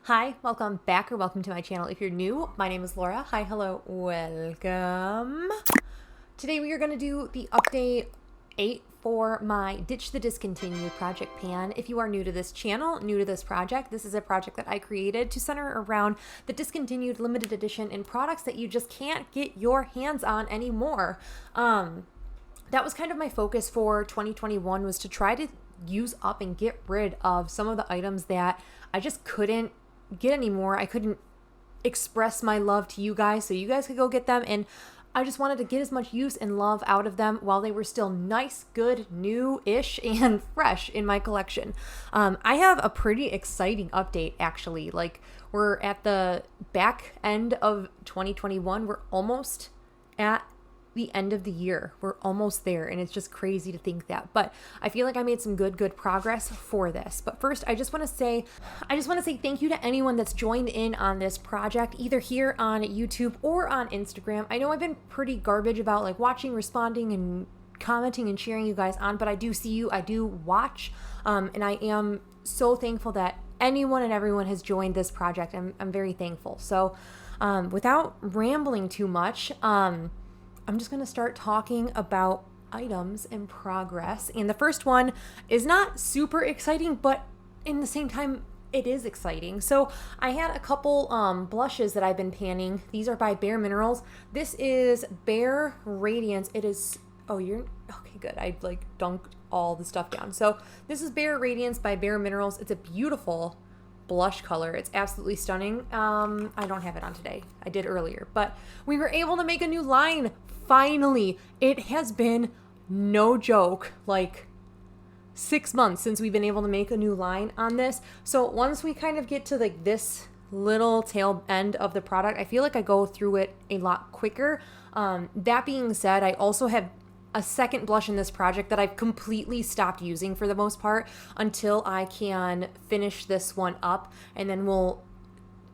Hi, welcome back or welcome to my channel. If you're new, my name is Laura. Hi, hello, welcome. Today we are going to do the update 8 for my Ditch the Discontinued project pan. If you are new to this channel, new to this project, this is a project that I created to center around the discontinued limited edition and products that you just can't get your hands on anymore. That was kind of my focus for 2021, was to try to use up and get rid of some of the items that I just couldn't get anymore. I couldn't express my love to you guys so you guys could go get them, and I just wanted to get as much use and love out of them while they were still nice, good, new-ish, and fresh in my collection. I have a pretty exciting update, actually. Like, we're at the back end of 2021. We're almost at the end of the year. We're almost there, and it's just crazy to think that. But I feel like I made some good progress for this. But first, I just want to say thank you to anyone that's joined in on this project, either here on YouTube or on Instagram. I know I've been pretty garbage about like watching, responding, and commenting and cheering you guys on, but I do see you, I do watch, and I am so thankful that anyone and everyone has joined this project. I'm very thankful. So without rambling too much, I'm just going to start talking about items in progress. And the first one is not super exciting, but in the same time, it is exciting. So I had a couple blushes that I've been panning. These are by Bare Minerals. This is Bare Radiance. It is, okay, good. I like dunked all the stuff down. So this is Bare Radiance by Bare Minerals. It's a beautiful blush color. It's absolutely stunning. I don't have it on today. I did earlier, but we were able to make a new line. Finally, it has been, no joke, like 6 months since we've been able to make a new line on this. So once we kind of get to like this little tail end of the product, I feel like I go through it a lot quicker. That being said, I also have a second blush in this project that I've completely stopped using for the most part until I can finish this one up, and then we'll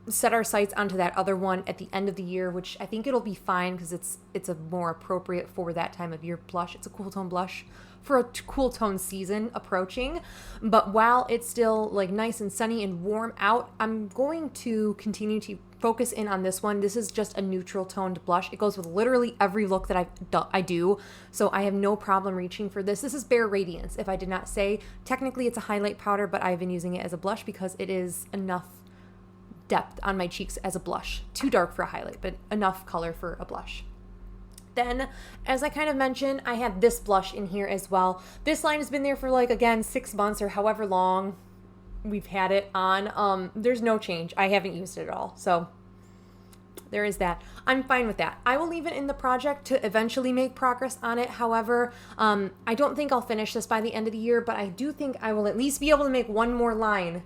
set our sights onto that other one at the end of the year, which I think it'll be fine because it's a more appropriate for that time of year blush. It's a cool tone blush for a cool tone season approaching. But while it's still like nice and sunny and warm out, I'm going to continue to focus in on this one. This is just a neutral toned blush. It goes with literally every look that I do, so I have no problem reaching for this. This is Bare Radiance, if I did not say. Technically it's a highlight powder, but I've been using it as a blush because it is enough depth on my cheeks as a blush. Too dark for a highlight, but enough color for a blush. Then, as I kind of mentioned, I have this blush in here as well. This line has been there for like, again, 6 months or however long we've had it on. There's no change. I haven't used it at all. So there is that. I'm fine with that. I will leave it in the project to eventually make progress on it. However, I don't think I'll finish this by the end of the year, but I do think I will at least be able to make one more line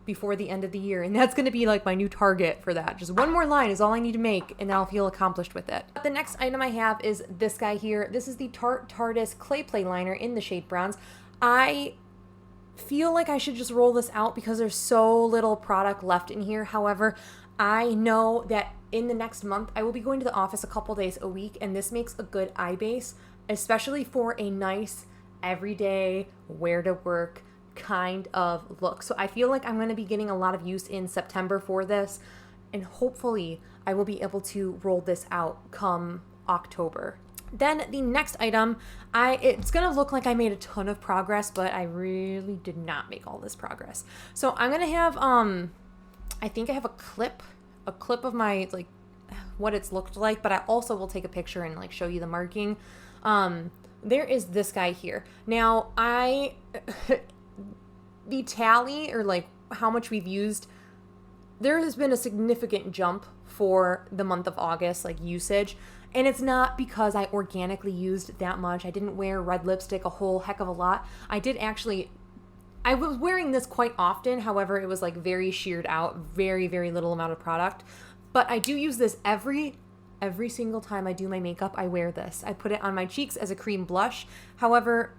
before the end of the year, and that's going to be like my new target for that. Just one more line is all I need to make, and then I'll feel accomplished with it. The next item I have is this guy here. This is the Tarte Tarteist Clay Play Liner in the shade Bronze. I feel like I should just roll this out because there's so little product left in here. However, I know that in the next month I will be going to the office a couple days a week, and this makes a good eye base, especially for a nice everyday wear to work kind of look. So I feel like I'm going to be getting a lot of use in September for this, and hopefully I will be able to roll this out come October. Then the next item, it's going to look like I made a ton of progress, but I really did not make all this progress. So I'm going to have, I think I have a clip of my, like, what it's looked like, but I also will take a picture and like show you the marking. There is this guy here. Now the tally, or like how much we've used, there has been a significant jump for the month of August, like usage. And it's not because I organically used that much. I didn't wear red lipstick a whole heck of a lot. I was wearing this quite often. However, it was like very sheared out, very, very little amount of product. But I do use this every single time I do my makeup. I wear this. I put it on my cheeks as a cream blush. However,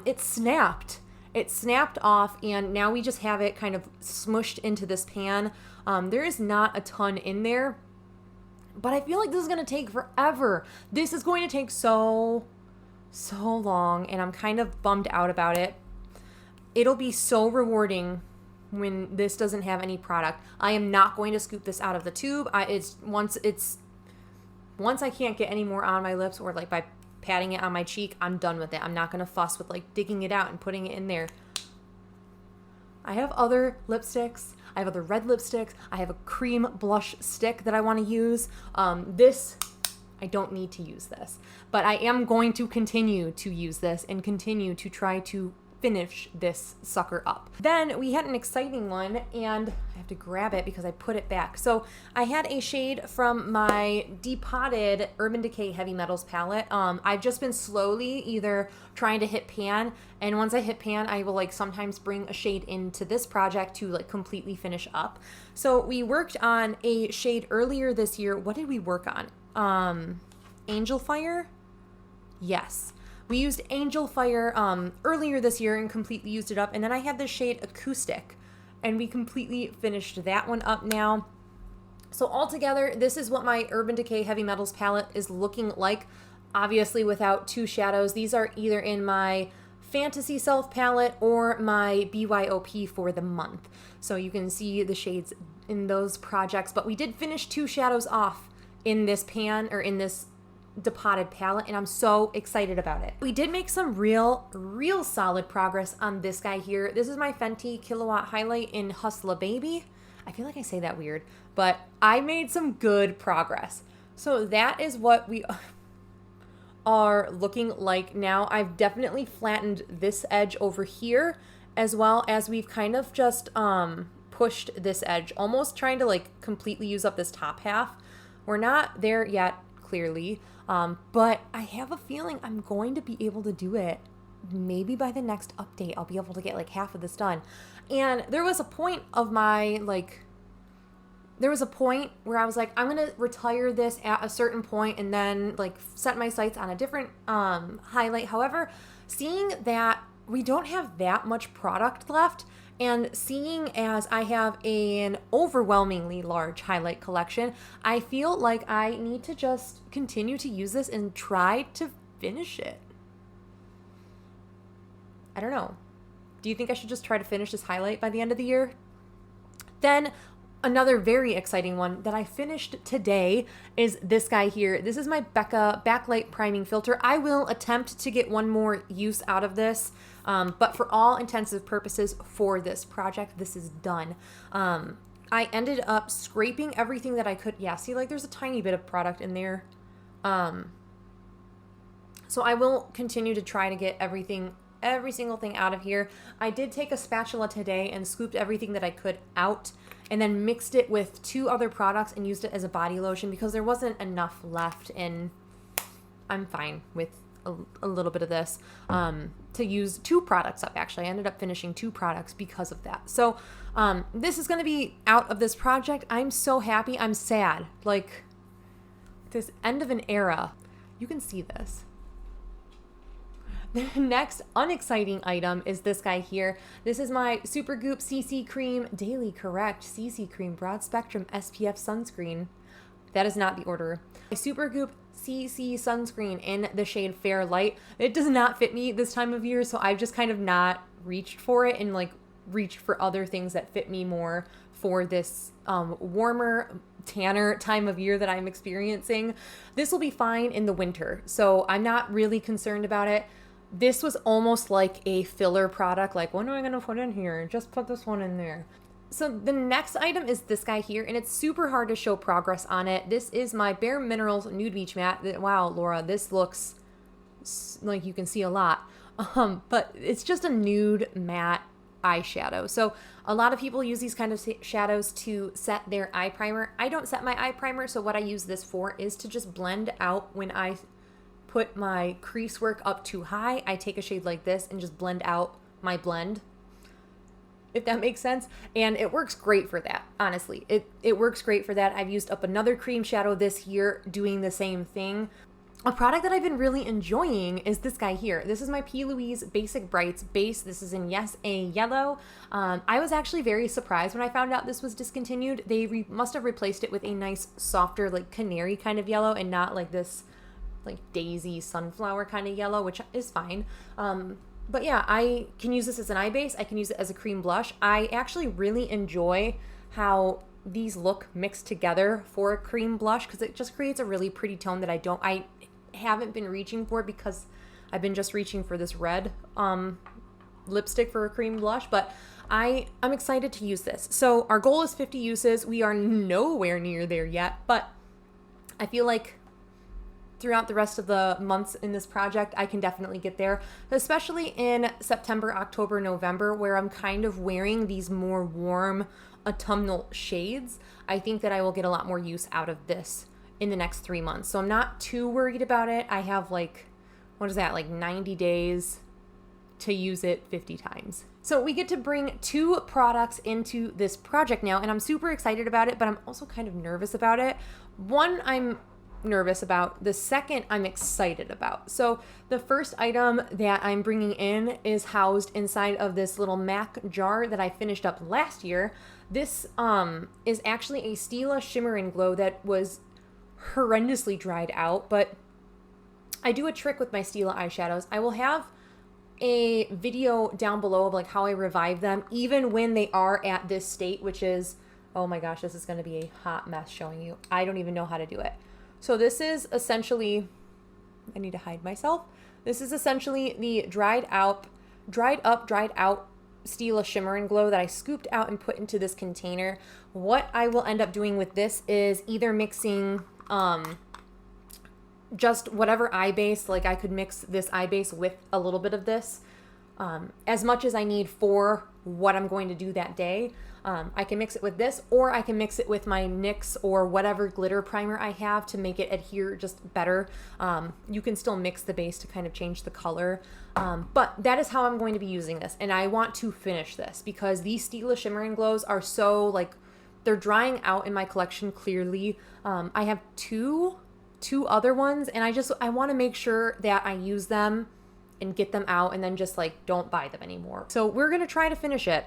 it snapped. It snapped off, and now we just have it kind of smushed into this pan. There is not a ton in there, but I feel like this is going to take forever. This is going to take so long, and I'm kind of bummed out about it. It'll be so rewarding when this doesn't have any product. I am not going to scoop this out of the tube. Once I can't get any more on my lips, or like by patting it on my cheek, I'm done with it. I'm not going to fuss with like digging it out and putting it in there. I have other lipsticks. I have other red lipsticks. I have a cream blush stick that I want to use. I don't need to use this, but I am going to continue to use this and continue to try to finish this sucker up. Then we had an exciting one, and I have to grab it because I put it back. So I had a shade from my depotted Urban Decay Heavy Metals palette. I've just been slowly either trying to hit pan, and once I hit pan, I will like sometimes bring a shade into this project to like completely finish up. So we worked on a shade earlier this year. What did we work on? Angel Fire? Yes. We used Angel Fire earlier this year and completely used it up. And then I had this shade Acoustic, and we completely finished that one up now. So altogether, this is what my Urban Decay Heavy Metals palette is looking like. Obviously without two shadows. These are either in my Fantasy Self palette or my BYOP for the month. So you can see the shades in those projects. But we did finish two shadows off in this pan, or in this depotted palette, and I'm so excited about it. We did make some real solid progress on this guy here. This is my Fenty Kilowatt Highlight in Hustla Baby. I feel like I say that weird, but I made some good progress. So that is what we are looking like now. I've definitely flattened this edge over here, as well as we've kind of just pushed this edge, almost trying to like completely use up this top half. We're not there yet, clearly, but I have a feeling I'm going to be able to do it. Maybe by the next update, I'll be able to get like half of this done. And there was a point of my, there was a point where I was like, I'm going to retire this at a certain point and then like set my sights on a different highlight. However, seeing that we don't have that much product left, and seeing as I have an overwhelmingly large highlight collection, I feel like I need to just continue to use this and try to finish it. I don't know. Do you think I should just try to finish this highlight by the end of the year? Then another very exciting one that I finished today is this guy here. This is my Becca Backlight Priming Filter. I will attempt to get one more use out of this, but for all intensive purposes for this project, this is done. I ended up scraping everything that I could. Yeah, see, like there's a tiny bit of product in there. So I will continue to try to get every single thing out of here. I did take a spatula today and scooped everything that I could out, and then mixed it with two other products and used it as a body lotion because there wasn't enough left, and I'm fine with a little bit of this to use two products up. Actually, I ended up finishing two products because of that. So this is going to be out of this project. I'm so happy. I'm sad. Like, this end of an era. You can see this. The next unexciting item is this guy here. This is my Supergoop CC Cream Daily Correct CC Cream Broad Spectrum SPF Sunscreen. That is not the order. My Supergoop CC Sunscreen in the shade Fair Light. It does not fit me this time of year, so I've just kind of not reached for it and like reached for other things that fit me more for this warmer, tanner time of year that I'm experiencing. This will be fine in the winter, so I'm not really concerned about it. This was almost like a filler product, like, what am I going to put in here? Just put this one in there. So the next item is this guy here, and it's super hard to show progress on it. This is my Bare Minerals Nude Beach Matte. Wow, Laura, this looks like you can see a lot. But it's just a nude matte eyeshadow. So a lot of people use these kind of shadows to set their eye primer. I don't set my eye primer, so what I use this for is to just blend out when I put my crease work up too high. I take a shade like this and just blend out my blend, if that makes sense. And it works great for that, honestly. It works great for that. I've used up another cream shadow this year doing the same thing. A product that I've been really enjoying is this guy here. This is my Plouise Basic Brights base. This is in Yes A Yellow. I was actually very surprised when I found out this was discontinued. They must have replaced it with a nice, softer, like canary kind of yellow, and not like this like daisy sunflower kind of yellow, which is fine. But yeah, I can use this as an eye base. I can use it as a cream blush. I actually really enjoy how these look mixed together for a cream blush because it just creates a really pretty tone that I haven't been reaching for because I've been just reaching for this red lipstick for a cream blush, but I'm excited to use this. So our goal is 50 uses. We are nowhere near there yet, but I feel like throughout the rest of the months in this project, I can definitely get there, especially in September, October, November, where I'm kind of wearing these more warm autumnal shades. I think that I will get a lot more use out of this in the next 3 months. So I'm not too worried about it. I have like, what is that, like 90 days to use it 50 times. So we get to bring 2 products into this project now, and I'm super excited about it, but I'm also kind of nervous about it. One, I'm nervous about. The second, I'm excited about. So the first item that I'm bringing in is housed inside of this little MAC jar that I finished up last year. This is actually a Stila Shimmer and Glow that was horrendously dried out, but I do a trick with my Stila eyeshadows. I will have a video down below of like how I revive them even when they are at this state, which is, oh my gosh, this is going to be a hot mess showing you. I don't even know how to do it. So this is essentially, I need to hide myself. This is essentially the dried out Stila Shimmer and Glow that I scooped out and put into this container. What I will end up doing with this is either mixing just whatever eye base, like I could mix this eye base with a little bit of this, as much as I need for what I'm going to do that day. I can mix it with this, or I can mix it with my NYX or whatever glitter primer I have to make it adhere just better. You can still mix the base to kind of change the color, but that is how I'm going to be using this. And I want to finish this because these Stila Shimmer and Glows are so like, they're drying out in my collection clearly. I have two other ones, and I want to make sure that I use them and get them out and then just like don't buy them anymore. So we're going to try to finish it.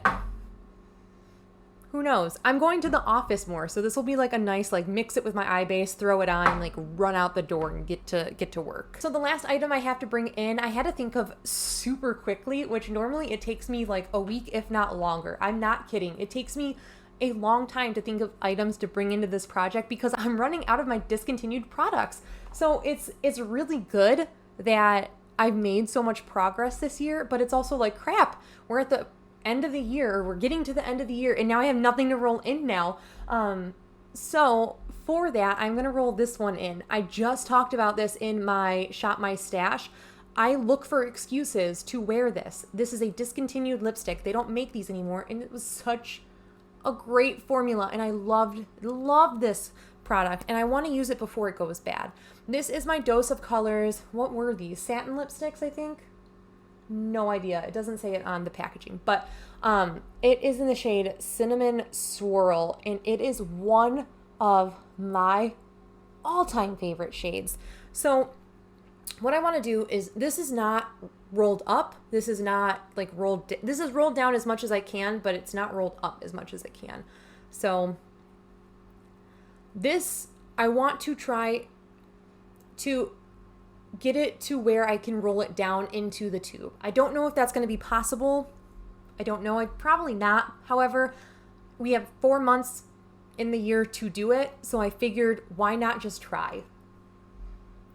Who knows? I'm going to the office more, so this will be like a nice like mix it with my eye base, throw it on, like run out the door and get to work. So the last item I have to bring in, I had to think of super quickly, which normally it takes me like a week if not longer. I'm not kidding. It takes me a long time to think of items to bring into this project because I'm running out of my discontinued products. So it's really good that I've made so much progress this year, but it's also like crap. We're at the end of the year, we're getting to the end of the year, and now I have nothing to roll in now. So for that, I'm gonna roll this one in. I just talked about this in my Shop My Stash. I look for excuses to wear this. This is a discontinued lipstick. They don't make these anymore, and it was such a great formula, and I loved this product, and I want to use it before it goes bad. This is my Dose of Colors. What were these? Satin lipsticks, I think? No idea. It doesn't say it on the packaging, but it is in the shade Cinnamon Swirl, and it is one of my all-time favorite shades. So what I want to do is, this is not rolled up. This is not like rolled. This is rolled down as much as I can, but it's not rolled up as much as it can. So this, I want to try to get it to where I can roll it down into the tube. I don't know if that's going to be possible. I don't know. Probably not. However, we have 4 months in the year to do it. So I figured, why not just try?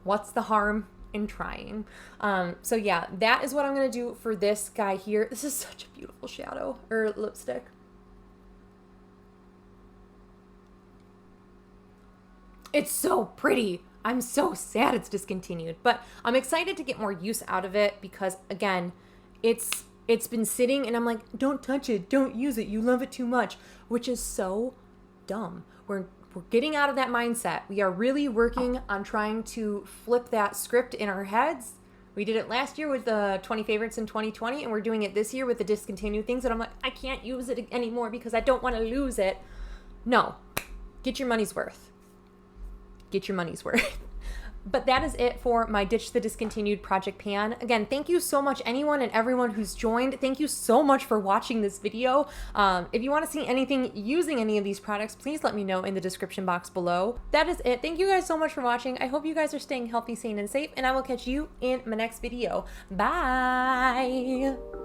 What's the harm in trying? So yeah, that is what I'm going to do for this guy here. This is such a beautiful shadow or lipstick. It's so pretty. I'm so sad it's discontinued, but I'm excited to get more use out of it because, again, it's been sitting and I'm like, don't touch it, don't use it, you love it too much, which is so dumb. We're getting out of that mindset. We are really working on trying to flip that script in our heads. We did it last year with the 20 favorites in 2020, and we're doing it this year with the discontinued things, and I'm like, I can't use it anymore because I don't want to lose it. No, get your money's worth. Get your money's worth. But that is it for my Ditch the Discontinued project pan. Again, thank you so much, anyone and everyone who's joined. Thank you so much for watching this video. If you want to see anything using any of these products, please let me know in the description box below. That is it. Thank you guys so much for watching. I hope you guys are staying healthy, sane, and safe, and I will catch you in my next video. Bye!